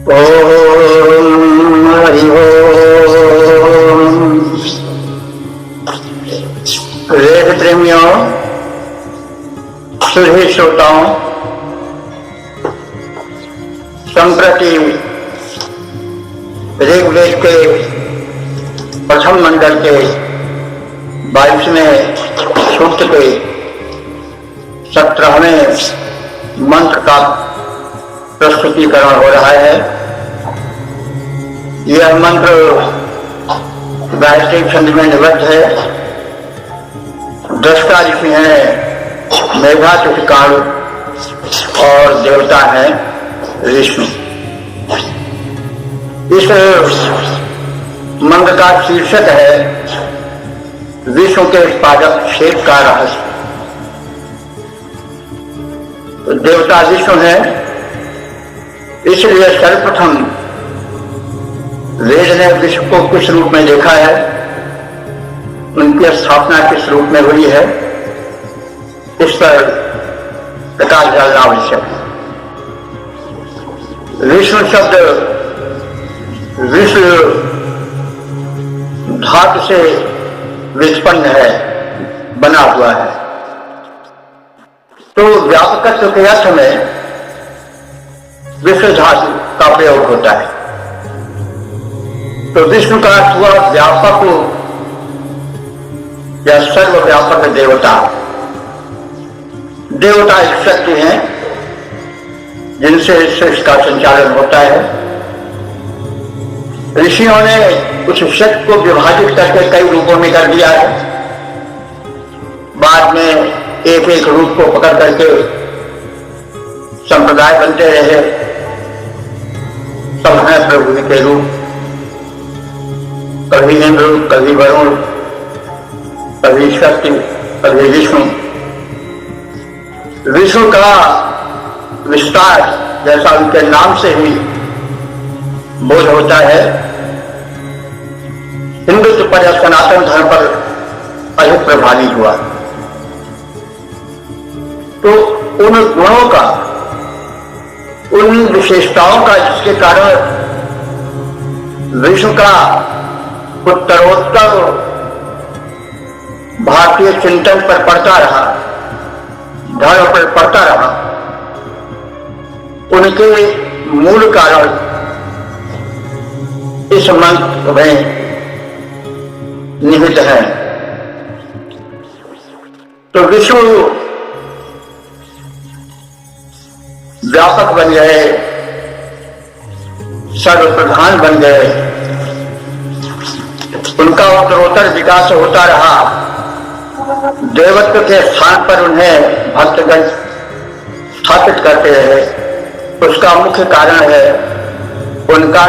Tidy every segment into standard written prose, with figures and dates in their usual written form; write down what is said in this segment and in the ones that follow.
ओम हरि ओम। वेद प्रेमियों, सुधी श्रोताओं, संप्रति ऋग्वेद के प्रथम मंडल के 22वें सूक्त के 17वें मंत्र का प्रस्तुतिकरण हो रहा है। यह मंत्र गायत्री छंद में निबद्ध है। दृष्टा ऋषि हैं मेघातुतिकाल और देवता हैं विष्णु। इस मंत्र का शीर्षक है विश्व के उत्पादक क्षेत्र का रहस्य। तो देवता विष्णु है, इसलिए सर्वप्रथम वेद ने विश्व को किस रूप में देखा है, उनकी स्थापना किस रूप में हुई है, इस पर प्रकाश डालना आवश्यक है। विष्णु शब्द विश्व धातु से व्युत्पन्न है, बना हुआ है। तो व्यापकत्व के अर्थ में विश्व धातु का प्रयोग होता है। तो विष्णु का अर्थ हुआ व्यापक या सर्वव्यापक देवता। देवता एक शक्ति हैं जिनसे सृष्टि का संचालन होता है। ऋषियों ने उस शक्ति को विभाजित करके कई रूपों में कर दिया है। बाद में एक एक रूप को पकड़ करके संप्रदाय बनते रहे। सब हैं प्रभु के रूप, कभी इंद्र, कभी वरुण, कभी शक्ति, कभी विष्णु। विष्णु का विस्तार जैसा उनके नाम से ही बोध होता है, हिंदुत्व पर या सनातन धर्म पर अधिक प्रभावी हुआ। तो उन गुणों का, उन विशेषताओं का जिसके कारण विश्व का उत्तरोत्तर भारतीय चिंतन पर पड़ता रहा, धर्म पर पड़ता रहा, उनके मूल कारण इस मंत्र में निहित है। तो विश्व व्यापक बन गए, सर्वप्रधान बन गए, उनका उत्तरोत्तर विकास होता रहा। देवत्व के स्थान पर उन्हें भक्तगण स्थापित करते रहे। उसका मुख्य कारण है उनका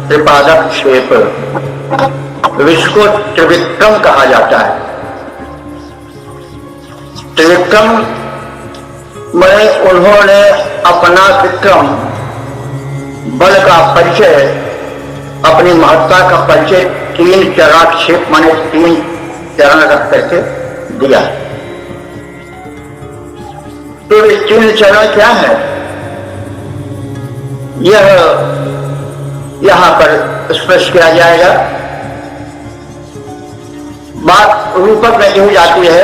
त्रिपादक क्षेप। विश्व को त्रिविक्रम कहा जाता है। त्रिविक्रम में उन्होंने अपना विक्रम बल का परिचय, अपनी महत्ता का परिचय 3 चरणाक्षेप माने 3 चरण रख करके दिया। तो ये 3 चरण क्या है, यह यहां पर स्पष्ट किया जाएगा। बात रूपक में कही जाती है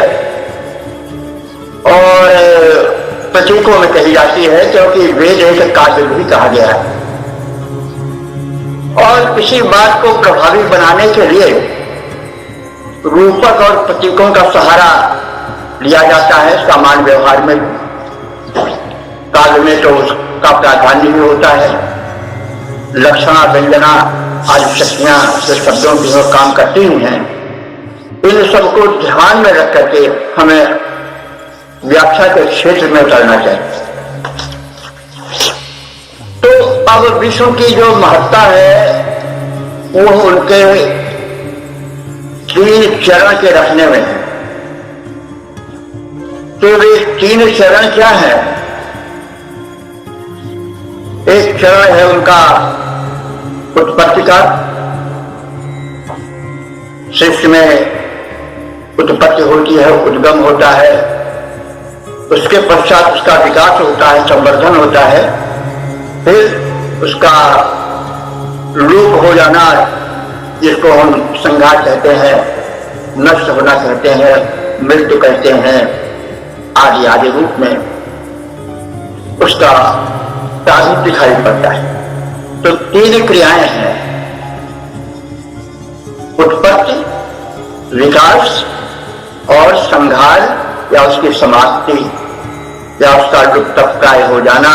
और प्रतीकों में कही जाती है, क्योंकि वेद एक काव्य भी कहा गया है। और किसी बात को प्रभावी बनाने के लिए रूपक और प्रतीकों का सहारा लिया जाता है। सामान्य व्यवहार में, काव्य में तो उसका प्राधान्य भी होता है। लक्षणा, व्यंजना आदि शक्तियां जो शब्दों की ओर काम करती ही हैं, इन सबको ध्यान में रख करके हमें व्याख्या के क्षेत्र में उतरना चाहिए। तो अब विश्व की जो महत्ता है वो उनके 3 चरण के रखने में है। तो वे 3 चरण क्या है? एक चरण है उनका उत्पत्ति का। सृष्टि में उत्पत्ति होती है, उद्गम होता है, उसके पश्चात उसका विकास होता है, संवर्धन होता है, फिर उसका लूप हो जाना, जिसको हम संघात कहते हैं, नष्ट होना कहते हैं, मृत्यु कहते हैं, आदि आदि रूप में उसका प्रारूप दिखाई पड़ता है। तो तीन क्रियाएं हैं, उत्पत्ति, विकास और संहार या उसकी समाप्ति या उसका लुप्तप्राय हो जाना।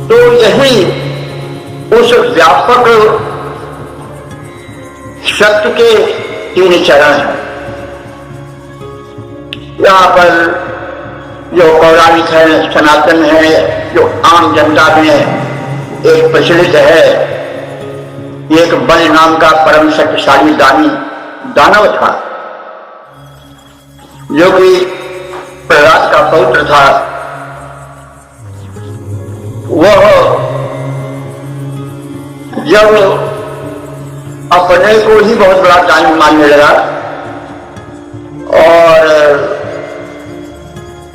तो यही उस व्यापक सत्य के तीन चरण हैं। यहाँ पर जो पौराणिक है, सनातन है, जो आम जनता में एक प्रचलित है, एक बल नाम का परम शक्तिशाली दानव था, जो कि प्रहलाद का पौत्र था। वह जब अपने को ही बहुत बड़ा दानी मानने लगा और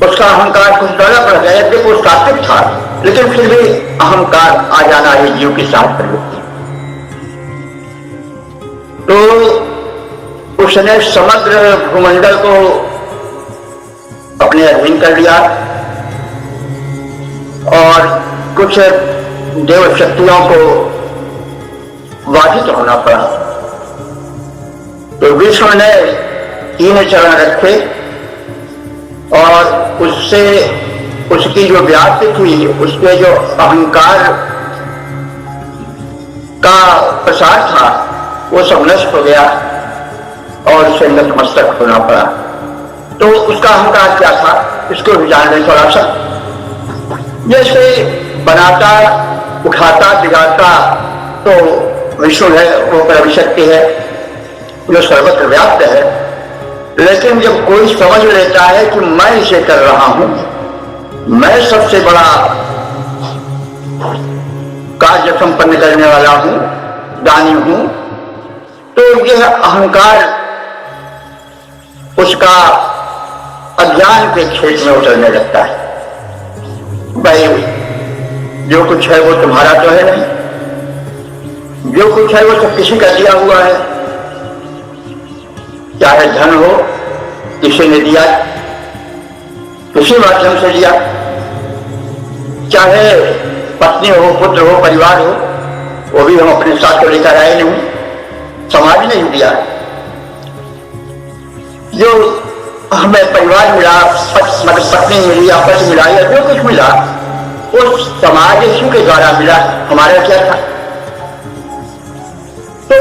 उसका अहंकार कुछ ज्यादा बढ़ गया। देखो वो सात्विक था, लेकिन फिर भी अहंकार आ जाना है जीव के साथ प्रवृत्ति। तो उसने समग्र भूमंडल को अपने अधीन कर लिया और कुछ देव शक्तियों को बाधित होना पड़ा। तो विष्णु ने तीन चरण रखे और उससे उसकी जो व्याप्ति थी, उसके जो अहंकार का प्रसार था, वो सब नष्ट हो गया और उसे नतमस्तक होना पड़ा। तो उसका अहंकार क्या था, इसको भी जान लें थोड़ा सा। जैसे बनाता, उठाता, बिगाड़ता तो विष्णु है, वो परम शक्ति है जो सर्वत्र व्याप्त है। लेकिन जब कोई समझ लेता है कि मैं इसे कर रहा हूं, मैं सबसे बड़ा कार्य संपन्न करने वाला हूं, दानी हूं, तो यह अहंकार उसका अज्ञान के क्षेत्र में उतरने लगता है। भाई जो कुछ है वो तुम्हारा तो है नहीं, जो कुछ है वो सब किसी का दिया हुआ है। चाहे धन हो, किसी ने दिया, किसी माध्यम से दिया, चाहे पत्नी हो, पुत्र हो, परिवार हो, वो भी हम अपने साथ को लेकर आए नहीं, समाज ने ही दिया। जो हमें परिवार मिला, पत्नी मिली, आपस मिला या जो कुछ मिला, वो समाज के द्वारा मिला, हमारा क्या था। तो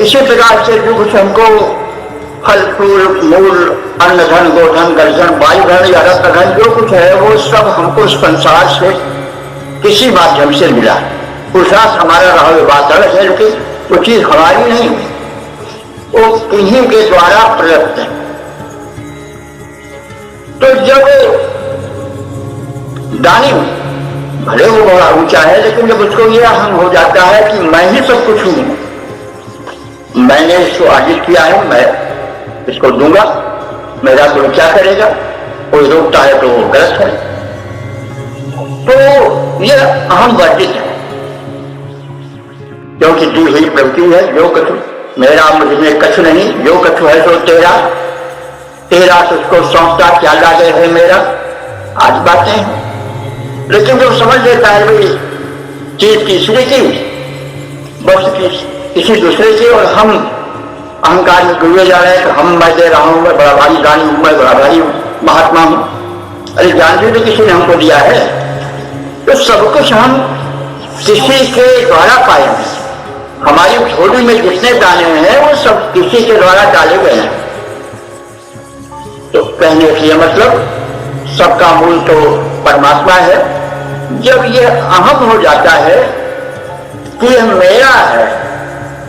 इसी प्रकार से जो कुछ हमको फल फूल मूल अन्न धन गोधन गर्जन वायुधन या रक्तधन जो कुछ है, वो सब हमको संसार से किसी माध्यम से मिला। पुरुषार्थ हमारा रहा हुआ बात अलग है, लेकिन वो चीज हमारी नहीं, वो किन्हीं के द्वारा प्रदत्त है। तो जब दानी भले वो बड़ा ऊंचा है, लेकिन जब उसको ये अहम हो जाता है कि मैं ही सब कुछ हूं, मैंने इसको आजित किया है, मैं इसको दूंगा, मेरा कोई क्या करेगा, कोई रोकता है तो वो गलत है, तो यह अहम वर्जित है। क्योंकि दी हुई प्रवृत्ति है, जो कछु मेरा मुझ में कछु नहीं, जो कछु है तो तेरा, तेरा तुझको सौंपता क्या लागे है मेरा, आज बातें हैं। लेकिन जो समझ लेता है भाई चीज तीसरे की, वस्तु किसी दूसरे की, और हम अहंकार में डूबे जा रहे हैं कि हम मैं दे रहा हूं, मैं बड़ा भारी दानी हूं, मैं बड़ा भारी महात्मा हूं। अरे ज्ञान भी तो किसी ने हमको दिया है, तो सब कुछ हम किसी के द्वारा पाए हैं। हमारी झोली में जितने दाने हैं वो सब किसी के द्वारा डाले गए हैं। तो कहने के मतलब सबका मूल तो परमात्मा है। जब यह अहम हो जाता है कि यह मेरा है,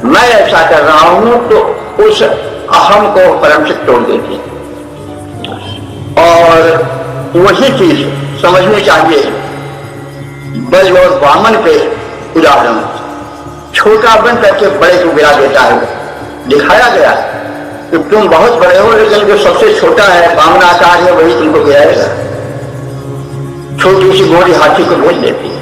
मैं ऐसा कर रहा हूं, तो उस अहम को परम से तोड़ देती है। और वही चीज समझनी चाहिए। बल और वामन के उदाहरण, छोटा बन करके बड़े को गिरा देता है। दिखाया गया कि तुम बहुत बड़े हो, लेकिन जो सबसे छोटा है वामनाकार है, वही तुमको गिराएगा। छोटी सी गोरी हाथी को भेज देती है।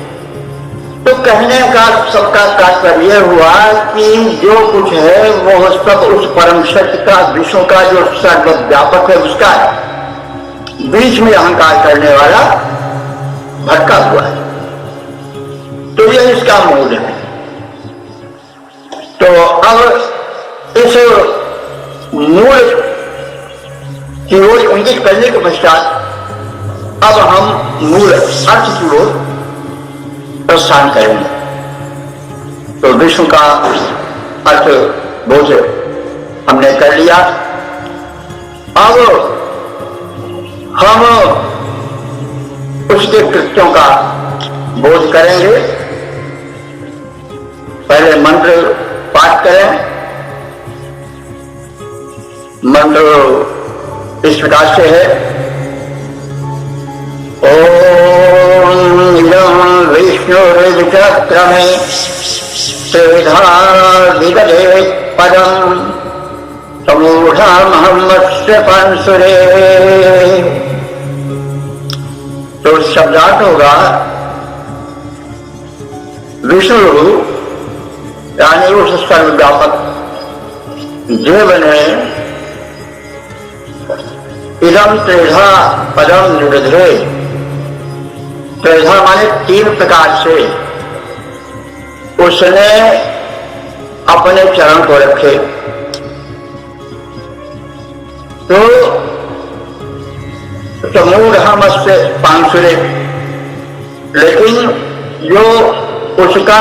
तो कहने का सबका तात्पर्य हुआ कि जो कुछ है वो सब उस परम सत्य का, विश्व का जो सर्वव्यापक है उसका है। बीच में अहंकार करने वाला भटका हुआ है। तो यह इसका मूल है। तो अब इस मूल की ओर इंगित करने के पश्चात अब हम मूल अर्थ की ओर प्रस्थान करेंगे। तो विष्णु का अर्थ बोध हमने कर लिया। अब हम उसके कृत्यों का बोध करेंगे। पहले मंत्र पाठ करें। मंत्र इस प्रकार से है, ओम इदं विष्णुर्विचक्रमे त्रिधा विदधे पदं समूढमहमस्य पांसुरे। तो शब्दार्थ होगा, विष्णु यानी उस सर्वव्यापक जीव ने इदं त्रिधा पदं निदधे, त्रिधा माने 3 प्रकार से उसने अपने चरण को रखे। तो समूढ़मस्य पांसुरे, लेकिन जो उसका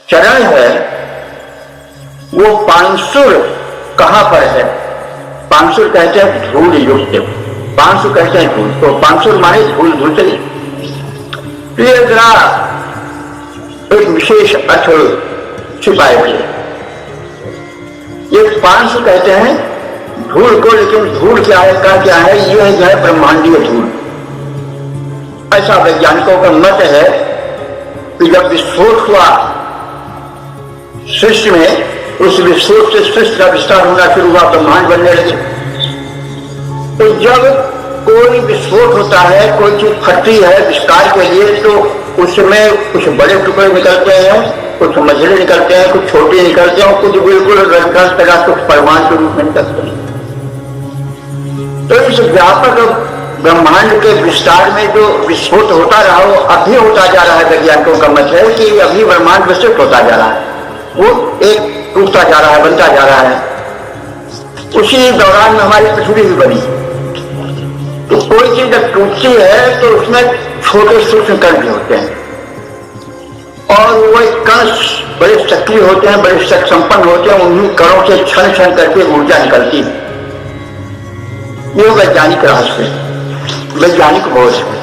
चरण है वो पांसुर कहां पर है? पांसुर कहते हैं धूल युक्त, पांसुर कहते हैं धूल। तो पांसुर माने धूल धूसरी। तो ये जरा एक विशेष अर्थ छिपाए हुए। ये पांसुर कहते हैं धूल को, लेकिन धूल क्या है, का क्या है? ये है जो है ब्रह्मांडीय धूल। ऐसा वैज्ञानिकों का मत है कि जब विस्फोट हुआ सृष्टि में, उस विस्फोट से सृष्टि का विस्तार होना शुरू हुआ, ब्रह्मांड बनने लगे। तो जब कोई विस्फोट होता है, कोई चीज फटती है विस्तार के लिए, तो उसमें कुछ बड़े टुकड़े निकलते हैं, कुछ मझले निकलते हैं, कुछ छोटे निकलते हैं, और कुछ बिल्कुल रंगकाश तरह कुछ परमाणु के रूप में निकलते हैं। तो इस व्यापक ब्रह्मांड के विस्तार में जो विस्फोट होता रहा वो अभी होता जा रहा है। वैज्ञानिकों का मत है कि अभी ब्रह्मांड विस्तृत होता जा रहा है, वो एक टूटता जा रहा है, बनता जा रहा है। उसी दौरान में हमारी पृथ्वी भी बनी। तो कोई चीज जब टूटती है तो उसमें छोटे सूक्ष्म कण भी होते हैं, और वो कण बड़े सक्रिय होते हैं, बड़े शक्ति संपन्न होते हैं। उन्हीं कणों से क्षण क्षण करके ऊर्जा निकलती है। ये वैज्ञानिक रहस्य है, वैज्ञानिक बोध है।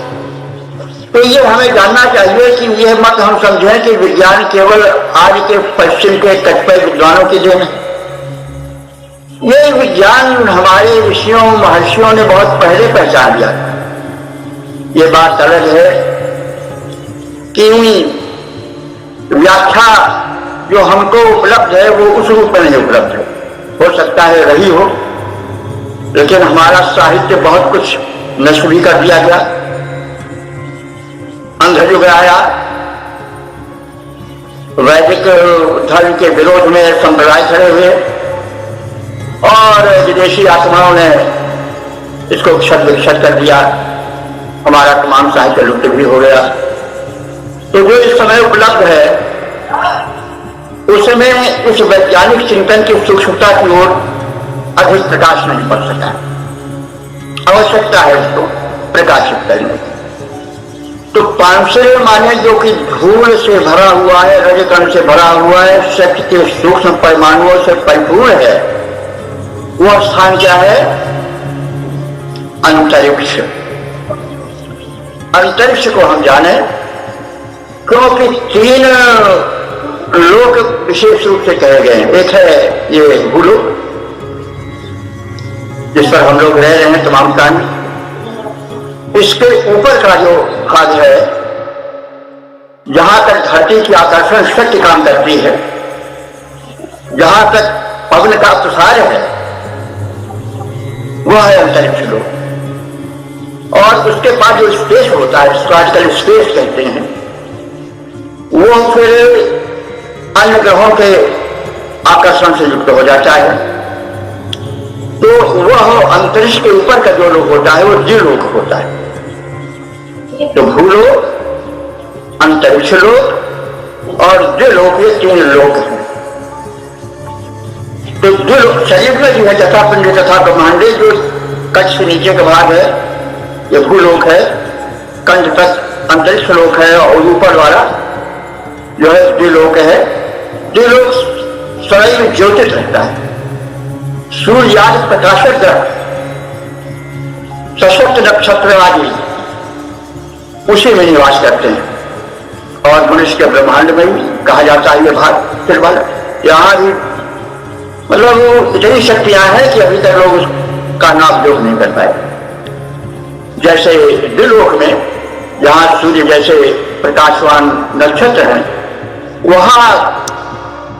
तो ये हमें जानना चाहिए कि यह मत हम समझें कि विज्ञान केवल आज के पश्चिम के कतिपय विद्वानों की देन है। ये विज्ञान हमारे ऋषियों महर्षियों ने बहुत पहले पहचान लिया। ये बात अलग है कि व्याख्या जो हमको उपलब्ध है वो उस रूप में नहीं उपलब्ध है। हो सकता है रही हो, लेकिन हमारा साहित्य बहुत कुछ नष्ट भी कर दिया गया। अंधयुग आया, वैदिक धर्म के विरोध में संप्रदाय खड़े हुए, और विदेशी आत्माओं ने इसको क्षत विक्षत कर दिया। हमारा तमाम साहित्य लुप्त भी हो गया। तो जो इस समय उपलब्ध है उसमें इस वैज्ञानिक चिंतन की सूक्ष्मता की ओर अधिक प्रकाश नहीं पड़ सका। आवश्यकता है उसको प्रकाशित करने। तो पांसुरे माने जो कि धूल से भरा हुआ है, रजकण से भरा हुआ है, शक्ति के सूक्ष्म परमाणुओं से परिपूर्ण है, वो स्थान क्या है? अंतरिक्ष। अंतरिक्ष को हम जाने क्योंकि 3 लोक विशेष रूप से कहे गए हैं। एक है ये भूलोक, जिस पर हम लोग रह रहे हैं तमाम प्राणी। इसके ऊपर का जो भाग है, जहां तक धरती की आकर्षण शक्ति काम करती है, जहां तक पवन का प्रसार है, वह है अंतरिक्ष लोक। और उसके बाद जो स्पेस होता है, इसको आजकल स्पेस कहते हैं, वो फिर अन्य ग्रहों के आकर्षण से युक्त हो जाता है। तो वह अंतरिक्ष के ऊपर का जो लोक होता है वो द्विलोक होता है। तो भूलोक, अंतरिक्ष लोक और द्विलोक, ये 3 लोक हैं। तो द्विलोक शरीर में जो है तथा पिंड तथा ब्रह्मांडे, जो कच्छ के नीचे का भाग है ये भूलोक है, कंठ तक अंतरिक्ष लोक है और ऊपर वाला जो है द्विलोक है। द्विलोक सदैव ज्योतिष रहता है। सूर्य आदि प्रकाशक ग्रह, सशक्त नक्षत्र आदि उसी में निवास करते हैं। और मनुष्य के ब्रह्मांड में भी कहा जाता है ये भाग फिर वाला, यहाँ भी मतलब इतनी शक्तियां हैं कि अभी तक लोग उसका नाप जोक नहीं कर पाए। जैसे द्विलोक में जहां सूर्य जैसे प्रकाशवान नक्षत्र हैं, वहां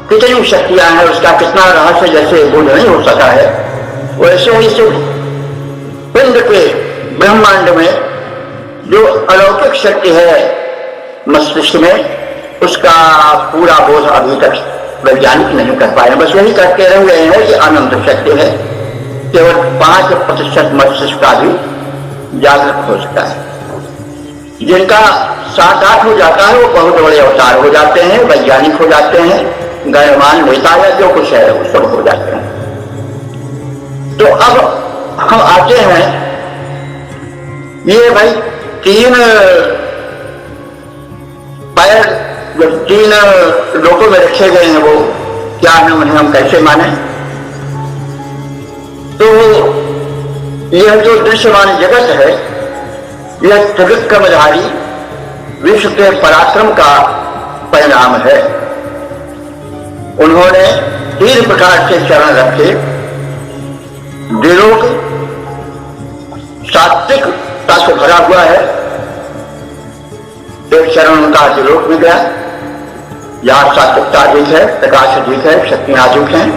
कितनी शक्तियां हैं, उसका कितना रहस्य जैसे बोध नहीं हो सका है, वैसे ही पिंड के ब्रह्मांड में जो अलौकिक शक्ति है मस्तिष्क में, उसका पूरा बोध अभी तक वैज्ञानिक नहीं कर पाए। बस यही करके रह गए हैं कि अनंत शक्ति है, केवल 5% मस्तिष्क का भी जागृत हो सकता है। जिनका 7-8 हो जाता है वो बहुत बड़े अवतार हो जाते हैं, वैज्ञानिक हो जाते हैं, गणमान्य नेता या जो कुछ है वो सब हो जाते हैं। तो अब हम आते हैं, ये भाई 3 पैर जो 3 लोकों में रखे गए हैं वो क्या है, उन्हें हम कैसे माने? तो यह जो दृश्यमान जगत है यह त्रिविक्रमधारी विश्व के पराक्रम का परिणाम है। उन्होंने 3 प्रकार के चरण रखे। द्विलोक सात्विकता से भरा हुआ है, एक चरण उनका द्विलोक में गया, यहाँ सात्विकता अधिक है, प्रकाश अधिक है, शक्तियां अधिक हैं।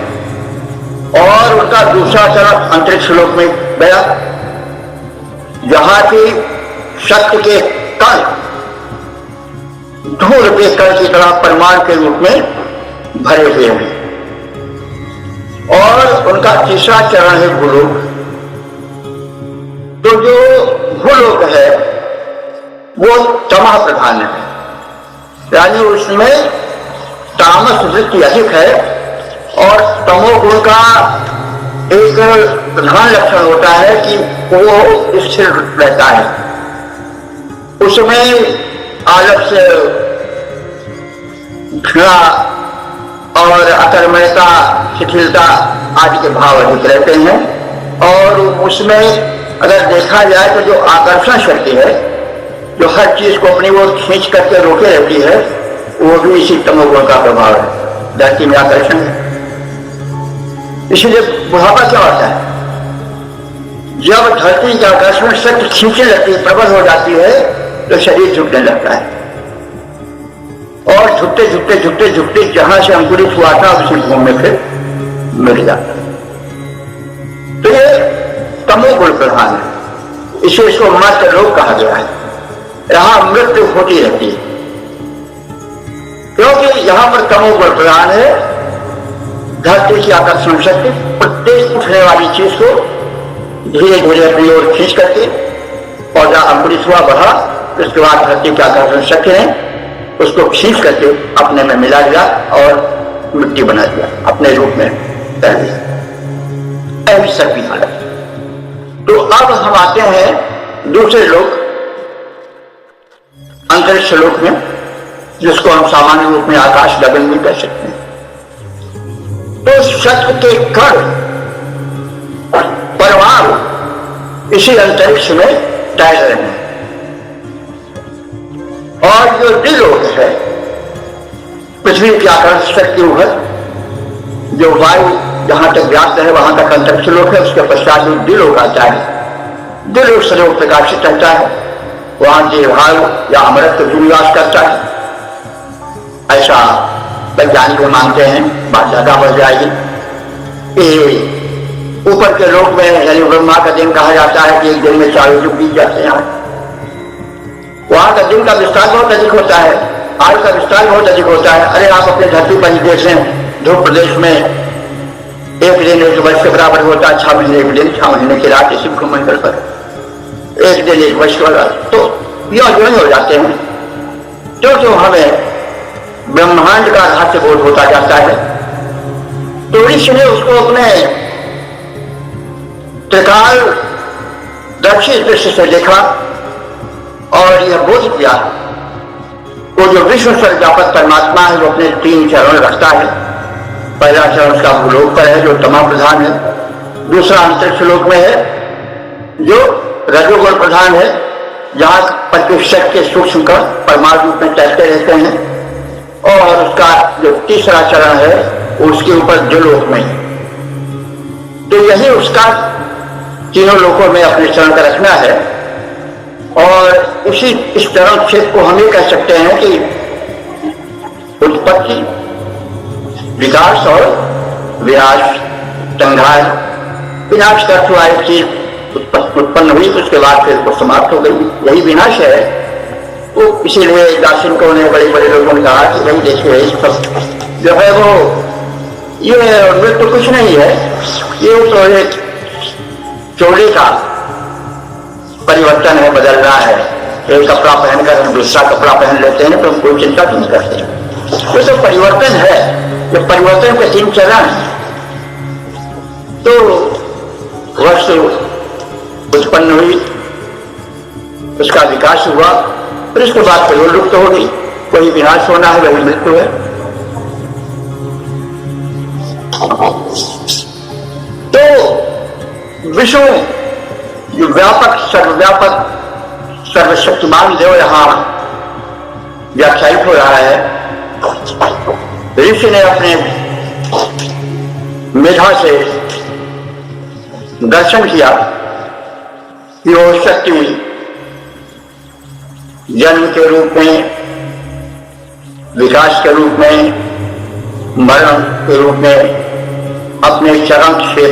और उनका दूसरा चरण अंतरिक्ष लोक में गया, जहां की शक्ति के कण धूल के कण की तरह परमाणु के रूप में भरे हुए हैं। और उनका तीसरा चरण है भूलोक। तो जो भूलोक है वो तमः प्रधान है, यानी उसमें तामस वृत्ति अधिक है। और तमोगुण का एक प्रधान लक्षण होता है कि वो स्थिर रहता है, उसमें आलस्य, घृणा और अकर्मण्यता, शिथिलता आदि के भाव अधिक रहते हैं। और उसमें अगर देखा जाए तो जो आकर्षण शक्ति है, जो हर चीज को अपनी ओर खींच करके रोके रहती है, वो भी इसी तमोगुण का प्रभाव है। धरती में आकर्षण है, इसीलिए बुढ़ापा क्या होता है? जब धरती की आकर्षण शक्ति खींचने लगती है, प्रबल हो जाती है, तो शरीर झुकने लगता है। और झुकते झुकते झुकते झुकते जहां से अंकुरित हुआ था उसी भूमि में फिर मिल जाता है। तो ये तमोगुण प्रधान है, इसे इसको मर्त्य लोक कहा गया है। यहां मृत्यु होती रहती है क्योंकि यहां पर तमोगुण प्रधान है। धरती की आकर्षण शक्ति प्रत्येक उठने वाली चीज को धीरे धीरे अपनी ओर खींच करके पौधा अंकुरित हुआ, बढ़ा, उसके बाद धरती की आकर्षण शक्ति ने उसको खींच करके अपने में मिला दिया और मिट्टी बना दिया, अपने रूप में कर दिया। ऐसी शक्ति हालत। तो अब हम आते हैं दूसरे लोक, अंतरिक्ष लोक में, जिसको हम सामान्य रूप में आकाश गगन भी कह सकते हैं। तो सत्व के कण परमाणु इसी अंतरिक्ष में तैर रहे हैं। और जो द्विलोक है, पृथ्वी की आकर्षण शक्ति उभर, जो वायु जहां तक व्याप्त है वहां तक अंतरिक्ष लोक है। उसके पश्चात जो द्विलोक आता है, द्विलोक सदैव प्रकाशित रहता है, वहां देवभाव या अमरत्व भी निवास करता है। ऐसा वैज्ञानिक मानते हैं, बात ज्यादा बढ़ जाएगी। ऊपर के लोक में यानी ब्रह्मा का दिन कहा जाता है कि एक दिन में 4 युग बीत जाते हैं। वहां का दिन का विस्तार बहुत अधिक होता है, आयु का विस्तार बहुत अधिक होता है। अरे आप अपने धरती पर ही देख लें, ध्रुव प्रदेश में एक दिन एक वर्ष के बराबर होता है, 6 महीने एक दिन, 6 महीने की रात, इसी भूमंडल पर एक दिन एक वर्ष वाला। तो यह जो हो जाते हैं, जो हमें ब्रह्मांड का रहस्य बोध होता जाता है, तो ऋषि ने उसको अपने त्रिकाल दक्षिण दृष्टि से देखा और यह बोध किया, वो जो विश्व सर्वव्यापक परमात्मा है, वो अपने 3 चरण रखता है। पहला चरण उसका भूलोक पर है, जो तमो प्रधान है। दूसरा अंतरिक्ष लोक में है, जो रजोगुण प्रधान है, जहां प्रतिशत के सूक्ष्म कण परमाणु रूप में तैरते रहते हैं। और उसका जो तीसरा चरण है, उसके ऊपर द्युलोक में। तो यही उसका तीनों लोकों में अपने चरण का रखना है। और उसी इस चरण क्षेत्र को हम ये कह सकते हैं कि उत्पत्ति, विकास और विनाश, संहार। विनाश का अर्थ हुआ एक चीज उत्पन्न हुई, उसके बाद फिर वो समाप्त हो गई, यही विनाश है। वो इसीलिए दार्शनिकों ने, बड़े बड़े लोगों ने कहा कि भाई देखिए, सब जो है वो ये तो कुछ नहीं है, ये तो एक चोली का परिवर्तन है, बदलना है। एक कपड़ा पहनकर हम दूसरा कपड़ा पहन लेते हैं तो हम कोई चिंता नहीं करते। ये तो परिवर्तन है, ये परिवर्तन के 3 चरण हैं। तो वस्तु उत्पन्न हुई, उसका विकास हुआ, फिर उसके बाद फिर वो लुप्त हो गई। कोई विनाश होना है, वही मृत्यु है। तो विश्व जो व्यापक, सर्वव्यापक, सर्वशक्तिमान देव यहां व्याख्यायित हो रहा है। ऋषि ने अपने मेधा से दर्शन किया कि वो शक्ति जन्म के रूप में, विकास के रूप में, मरण के रूप में अपने चरण से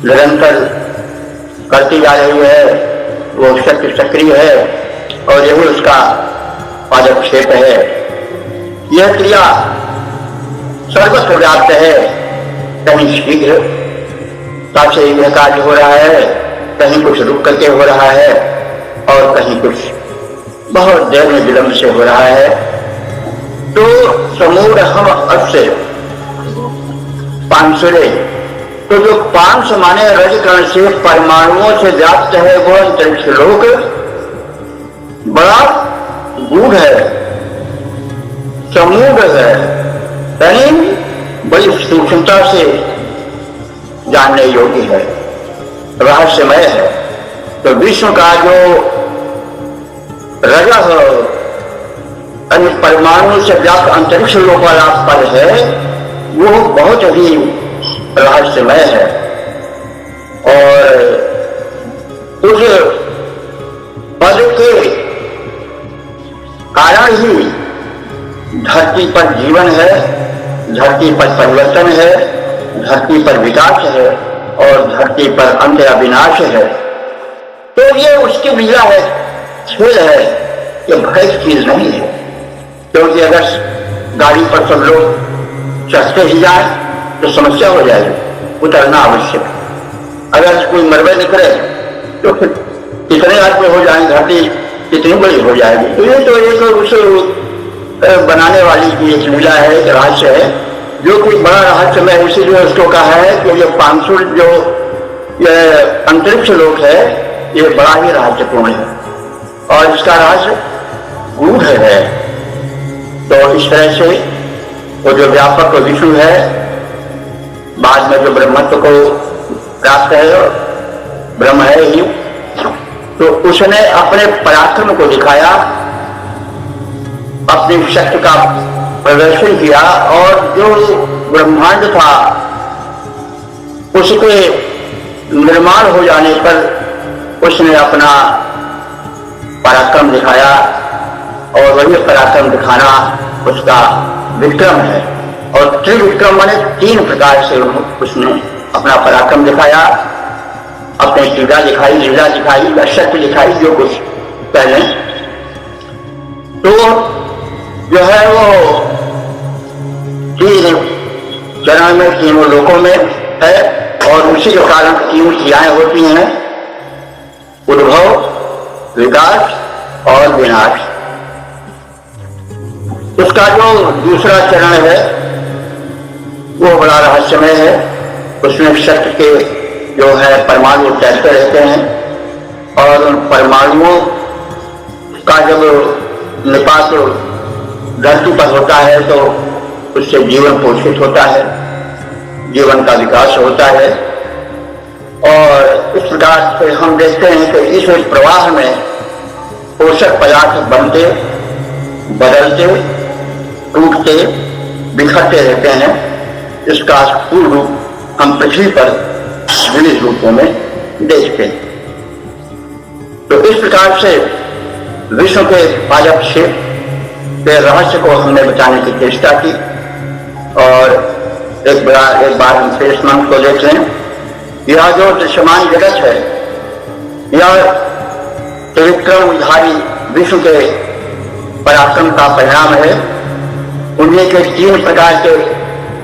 निरंतर करती जा रही है। वो शक्ति सक्रिय है और यही उसका पदक्षेप है। यह क्रिया सर्वत्र व्याप्त है, कहीं शीघ्र से यह कार्य हो रहा है, कहीं कुछ रुक करके हो रहा है और कहीं कुछ बहुत देर में विलंब से हो रहा है। तो समूढ़ हम अवश्य पांसुरे, तो जो 500 माने रजकण से परमाणुओं से व्याप्त है वो अंतरिक्ष लोक बड़ा गूढ़ है, समूढ़ है, यानी बड़ी सूक्ष्मता से जानने योग्य है, रहस्यमय है। तो विश्व का जो रजह अन्य परमाणु से व्याप्त अंतरिक्ष लोक वाला पद है, वो बहुत ही रहस्यमय है। और उस पद के कारण ही धरती पर जीवन है, धरती पर परिवर्तन है, धरती पर विकास है और धरती पर अंत या विनाश है। तो ये उसकी लीला है, खेल है, ये भय की चीज नहीं है। क्योंकि अगर गाड़ी पर सब लोग चढ़ते ही जाए तो समस्या हो जाएगी, उतरना आवश्यक। अगर कोई मरबे निकले तो फिर कितने आदमी हो जाएंगे, धरती कितनी बड़ी हो जाएगी। तो ये तो एक उस बनाने वाली की एक लीला है, एक रहस्य है, जो कि बड़ा रहस्य में, इसीलिए उसको कहा है कि ये 500 जो ये अंतरिक्ष लोक है, ये बड़ा ही रहस्यपूर्ण है और इसका रहस्य गूढ़ है। तो इस तरह से वो जो व्यापक विष्णु है, बाद में जो ब्रह्मत्व को प्राप्त है, ब्रह्म है ही, तो उसने अपने पराक्रम को दिखाया, अपनी शक्ति का प्रदर्शन किया और जो ब्रह्मांड था उसके निर्माण हो जाने पर उसने अपना पराक्रम दिखाया और वही पराक्रम दिखाना उसका विक्रम है। और त्रिविक्रम माने 3 प्रकार से उसने अपना पराक्रम दिखाया, अपनी क्रीड़ा दिखाई, लीला दिखाई या शक्ति दिखाई, जो कुछ पहले। तो जो है वो तीन चरण में, तीनों लोकों में है और उसी के कारण तीन क्रियाएं होती हैं, उद्भव, विकास और विनाश। उसका जो दूसरा चरण है वो बड़ा रहस्यमय है। उसमें शक्ति के जो है परमाणु तैरते रहते हैं और उन परमाणुओं का जब निपात धरती पर होता है तो उससे जीवन पोषित होता है, जीवन का विकास होता है। और इस प्रकार से हम देखते हैं कि इस प्रवाह में पोषक पदार्थ बनते, बदलते, टूटते, बिखरते रहते हैं। इसका पूर्ण रूप हम पृथ्वी पर विविध रूपों में देखते हैं। तो इस प्रकार से विश्व के पादक्षेप के रहस्य को हमने बताने की चेष्टा की। और एक बार हम शेष मंत्र को देख लें। यह जो दृश्यमान जगत है, यह त्रिविक्रमधारी विश्व के पराक्रम का परिणाम है। उन्हीं के 3 प्रकार के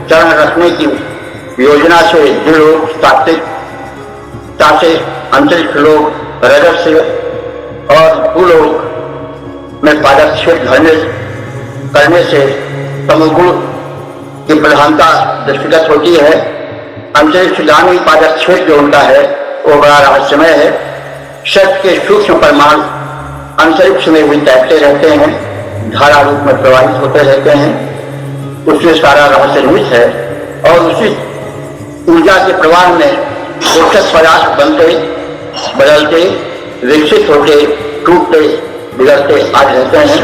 चरण रखने की योजना से द्विलोक, सात्विकता से अंतरिक्ष लोक, रजस और भूलोक में पादक्षेप करने से तमोगुण की प्रधानता दृष्टिगत होती है। अंतरिक्षगामी पादक्षेप जो उनका है वो बड़ा रहस्यमय है। शक्ति के सूक्ष्म परमाणु अंतरिक्ष में भी तैरते रहते हैं, धारा रूप में प्रवाहित होते रहते हैं। उसमें सारा रहस्य निहित है और उसी ऊर्जा के प्रवाह में पोषक पदार्थ बनते, बदलते, विकसित होते, टूटते, बिगड़ते आज रहते हैं।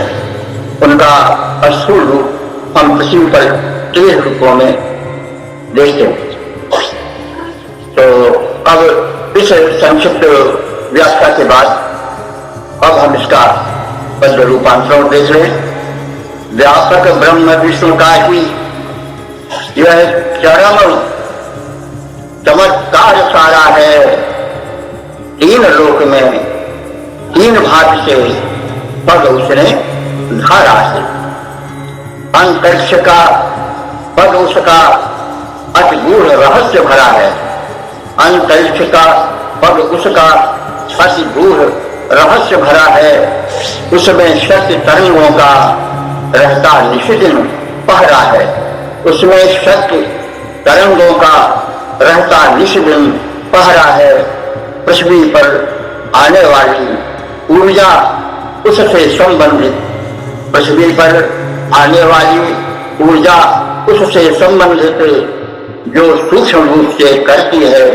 उनका स्थूल रूप हम पृथ्वी पर 3 रूपों में देखते हैं। तो अब इस संक्षिप्त व्याख्या के बाद अब हम इसका पद रूपांतरण देख लें। व्यापक ब्रह्म विष्णु का ही यह चरम चमत्कार सारा है। 3 लोक में 3 भाग से पद उसने धारा है। अंतरिक्ष का पद उसका अति गूढ़ रहस्य भरा है। अंतरिक्ष का पद उसका अति गूढ़ रहस्य भरा है। उसमें शक्ति तरंगों का रहता निशिदिन पहरा है। उसमें शक्ति तरंगों का रहता निशिदिन पहरा है। पृथ्वी पर आने वाली ऊर्जा उससे संबंधित, पृथ्वी पर आने वाली ऊर्जा उससे संबंधित जो सूक्ष्म रूप से करती है,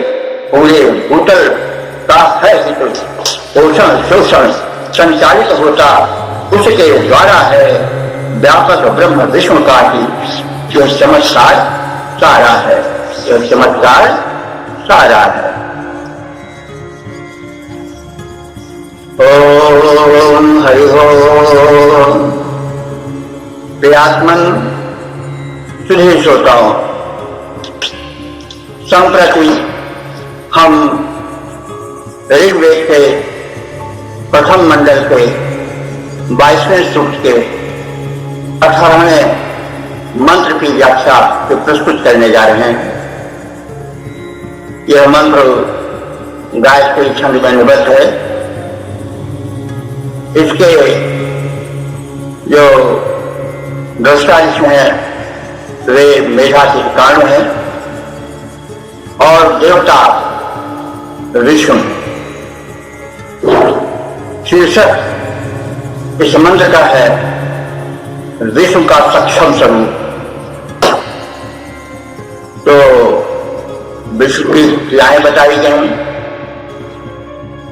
पूरे भूतल का है पोषण शोषण संचालित होता उसके द्वारा है। व्यापक ब्रह्म विष्णु का ही जो चमत्कार सारा है, जो चमत्कार सारा है। ओम हरि ओम। प्रियात्मन सुधी श्रोताओं, संप्रति हम ऋग्वेद के प्रथम मंडल के 22वें सूक्त के 18वें मंत्र की व्याख्या को प्रस्तुत करने जा रहे हैं। यह मंत्र गायत्री छंद में निबद्ध है। इसके जो दृष्टा इसमें वे मेघा के कारण है और देवता विष्णु। शीर्षक इस मंत्र का है विष्णु का सक्षम स्वरूप। तो विष्णु की क्रियाएं बताई गई।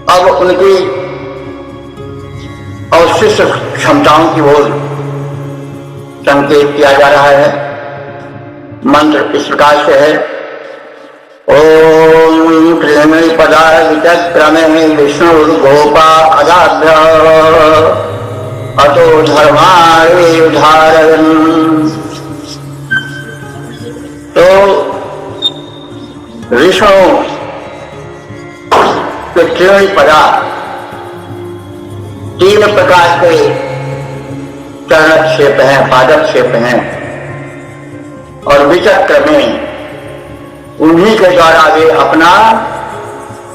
अब उनकी अवशिष्ट क्षमताओं की ओर संकेत किया जा रहा है। मंत्र इस प्रकार से है। ओम त्रिमणि पदाक्रमे विष्णु गोपा अदाभ्य अतो धर्माणि उदाहरण। तो विष्णु के त्रिमणि पदार्थ 3 प्रकार के चरणक्षेप हैं, पादक्षेप हैं, और विचक्र में उन्हीं के द्वारा वे अपना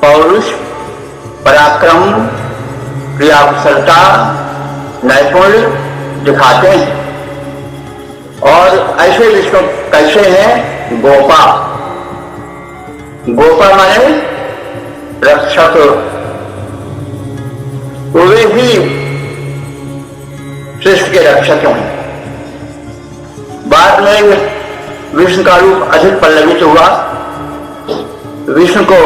पौरुष, पराक्रम, क्रियाकुशलता, नैपुण्य दिखाते हैं। और ऐसे विष्णु कैसे हैं? गोपा। गोपा माने रक्षक। वे ही सृष्टि के रक्षक हैं। बाद में विष्णु का रूप अधिक पल्लवित हुआ। विष्णु को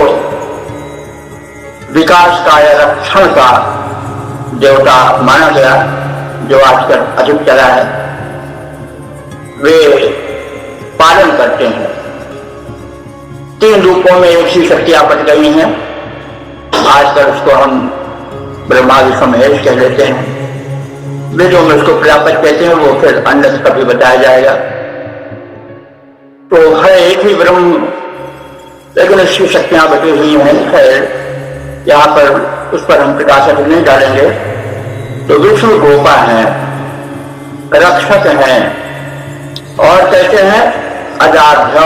विकास का या रक्षण का देवता माना गया, जो आजकल अधिक चला है। वे पालन करते हैं। 3 रूपों में एक ही शक्तियां बट गई हैं। आजकल उसको हम ब्रह्मा विष्णु महेश कह लेते हैं। वेदों में उसको प्रजापति कहते हैं, वो फिर अन्य कभी बताया जाएगा। तो है एक ही ब्रह्म, लेकिन उसकी शक्तियां बटी हुई हैं। खैर यहाँ पर उस पर हम प्रकाश नहीं डालेंगे। तो विष्णु गोपा हैं, रक्षक हैं, और कहते हैं अजाध्य,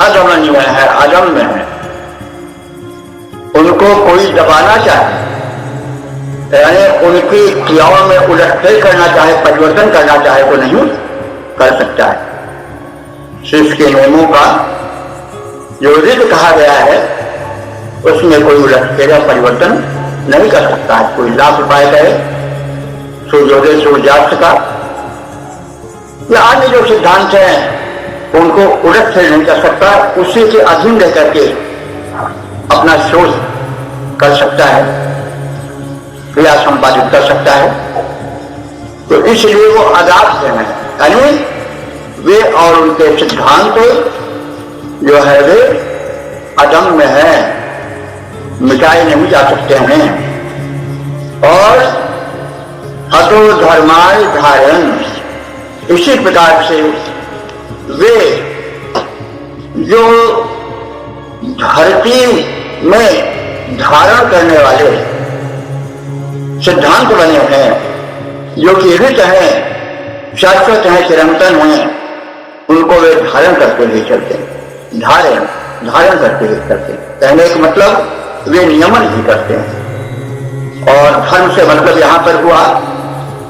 अदमनीय है, अदम्य है। उनको कोई दबाना चाहे, यानी उनकी क्रियाओं में उलटफेर करना चाहे, परिवर्तन करना चाहे तो नहीं कर सकता है। सृष्टि के नियमों का जो ऋत कहा गया है, उसमें कोई उलटफेर या परिवर्तन नहीं कर सकता है। कोई लाभ उपाय करे, सूर्योदय सूर्यास्त का या अन्य जो सिद्धांत हैं, उनको उलटफेर नहीं कर सकता। उसी के अधीन रह करके अपना शोध कर सकता है, क्रिया संपादित कर सकता है। तो इसलिए वो अदाप्त हैं, यानी वे और उनके सिद्धांत जो है वे अदम्य है, मिटाए नहीं जा सकते हैं। और अतो धर्माय धारण, इसी प्रकार से वे जो धरती में धारण करने वाले सिद्धांत बने हैं, जो कि ऋत हैं, शाश्वत हैं, चिरंतन हैं, उनको वे धारण करते हुए चलते हैं। धारण करते हुए चलते हैं, कहने का मतलब वे नियमन ही करते हैं। और धर्म से मतलब यहाँ पर हुआ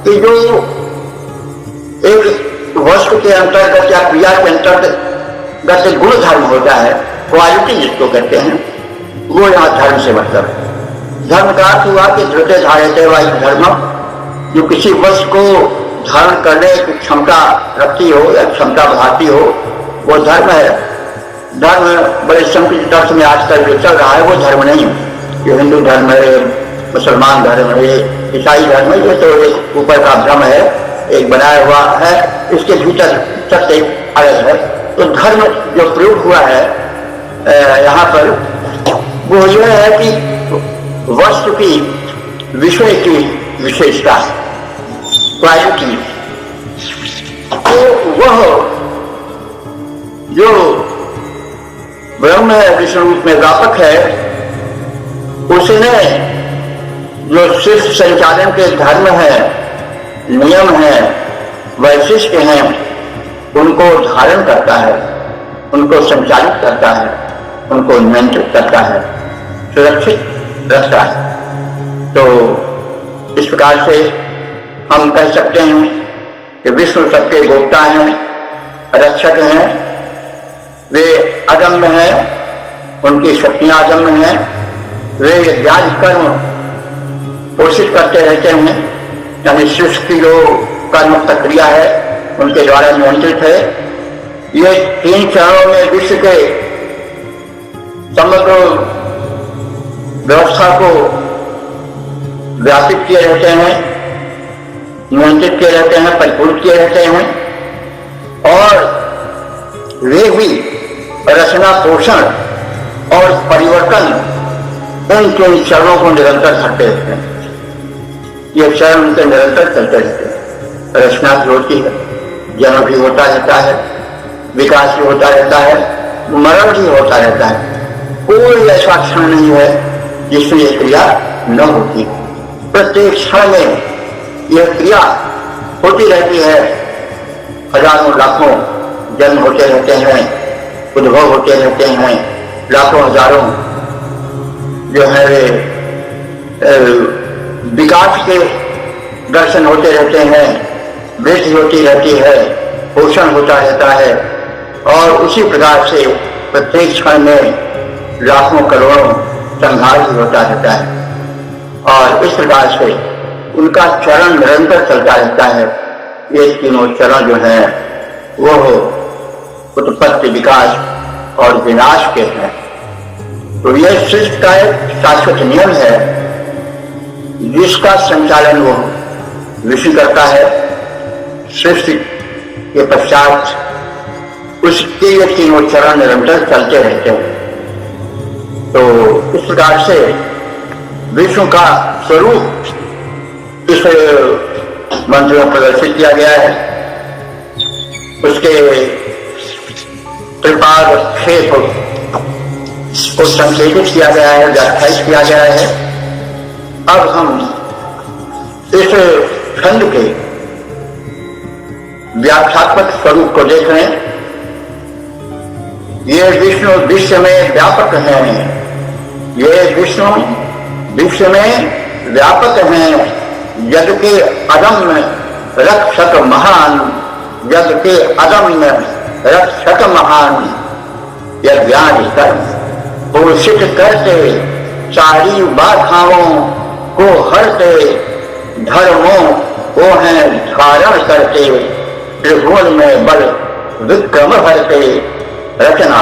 कि जो एक वस्तु के अंतर्गत या क्रिया के अंतर्गत गुण धर्म होता है, क्वालिटी जिसको कहते हैं, वो यहाँ धर्म से मतलब है। धर्म का अर्थ हुआ कि धृते धारते वा धर्म, जो किसी वस्तु को धारण करने की क्षमता रखती हो या क्षमता बढ़ाती हो, वो धर्म है। धर्म बड़े संकुचित अर्थ में आजकल जो चल रहा है वो धर्म नहीं। ये हिंदू धर्म है, मुसलमान धर्म है, ईसाई धर्म है, ये तो एक ऊपर का भ्रम है, एक बनाया हुआ है, इसके भीतर सत्य अलग है। तो धर्म जो प्रयोग हुआ है यहाँ पर, वो यह है कि वस्तु की, विषय की विशेषता, क्वालिटी, तो वह जो ब्रह्म है, विष्णु रूप में व्यापक है, उसने जो सृष्टि संचालन के धर्म है, नियम है, वैशिष्ट हैं, उनको धारण करता है, उनको संचालित करता है, उनको नियंत्रित करता है, सुरक्षित रखता है। तो इस प्रकार से हम कह सकते हैं कि विष्णु सबके गोप्ता हैं, रक्षक हैं, वे अदम्य हैं, उनकी शक्तियां अदम्य हैं, वे व्याज कर्म पोषित करते रहते हैं, यानी सृष्टि की जो कर्म प्रक्रिया है उनके द्वारा नियंत्रित है। ये 3 चरणों में विश्व के समग्र व्यवस्था को व्यापित किए रहते हैं, नियंत्रित किए रहते हैं, परिपूर्ण किए रहते हैं, और वे भी रचना, पोषण और परिवर्तन उन 3 चरणों को निरंतर करते रहते हैं। ये चरण उनके निरंतर चलते रहते हैं। रचना भी होती है, जन्म भी होता रहता है, विकास भी होता रहता है, मरण भी होता रहता है। कोई ऐसा क्षण नहीं है जिसमें ये क्रिया न होती। प्रत्येक क्षण में यह क्रिया होती रहती है। हजारों लाखों जन्म होते रहते हैं, उद्भव होते रहते हैं, लाखों हजारों जो है विकास के दर्शन होते रहते हैं, वृद्धि होती रहती है, पोषण होता रहता है, और उसी प्रकार से प्रत्येक क्षण में लाखों करोड़ों संहार भी होता रहता है। और इस प्रकार से उनका चरण निरंतर चलता रहता है। ये तीनों चरण जो हैं वो उत्पत्ति, विकास और विनाश के हैं। तो यह सृष्टि का एक शाश्वत नियम है जिसका संचालन वो विष्णु करता है। सृष्टि के पश्चात उसके ये तीनों चरण निरंतर चलते रहते हैं। तो इस प्रकार से विष्णु का स्वरूप इस मंत्र में प्रदर्शित किया गया है। उसके त्रिपाद क्षेत्र को संकेतित किया गया है, व्याख्यायित किया गया है। अब हम इस खंड के व्याख्यात्मक स्वरूप को देख रहे हैं। ये विष्णु विश्व में व्यापक हैं, ये विष्णु विश्व में व्यापक हैं। जग के अदम्य रक्षक महान, जग के अदम्य रक्षक महान, यह ज्ञान कर्म पोषित करते, सारी बाधाओं को हरते, धर्मों को हैं धारण करते, त्रिभुवन में बल विक्रम भरते, रचना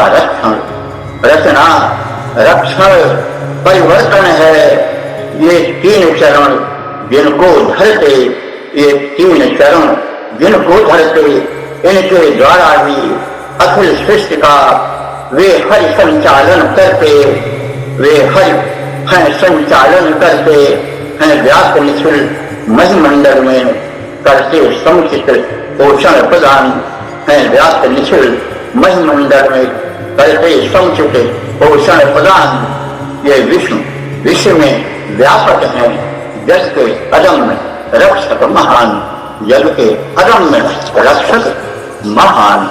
रक्षण परिवर्तन है ये तीन चरण जिनको धरते, ये तीन चरण जिनको धरते, इनके द्वारा ही अखिल सृष्टि का वे हरि संचालन करते, वे हरि हैं संचालन करते हैं। व्याप्त निखिल महिमंडल में करते समुचित पोषण प्रदान है। व्याप्त निखिल महिमंडल में करते समुचित पोषण प्रदान। ये विष्णु विश्व में व्यापक है। जग के अदम्य रक्षक महान, जग के अदम्य रक्षक महान।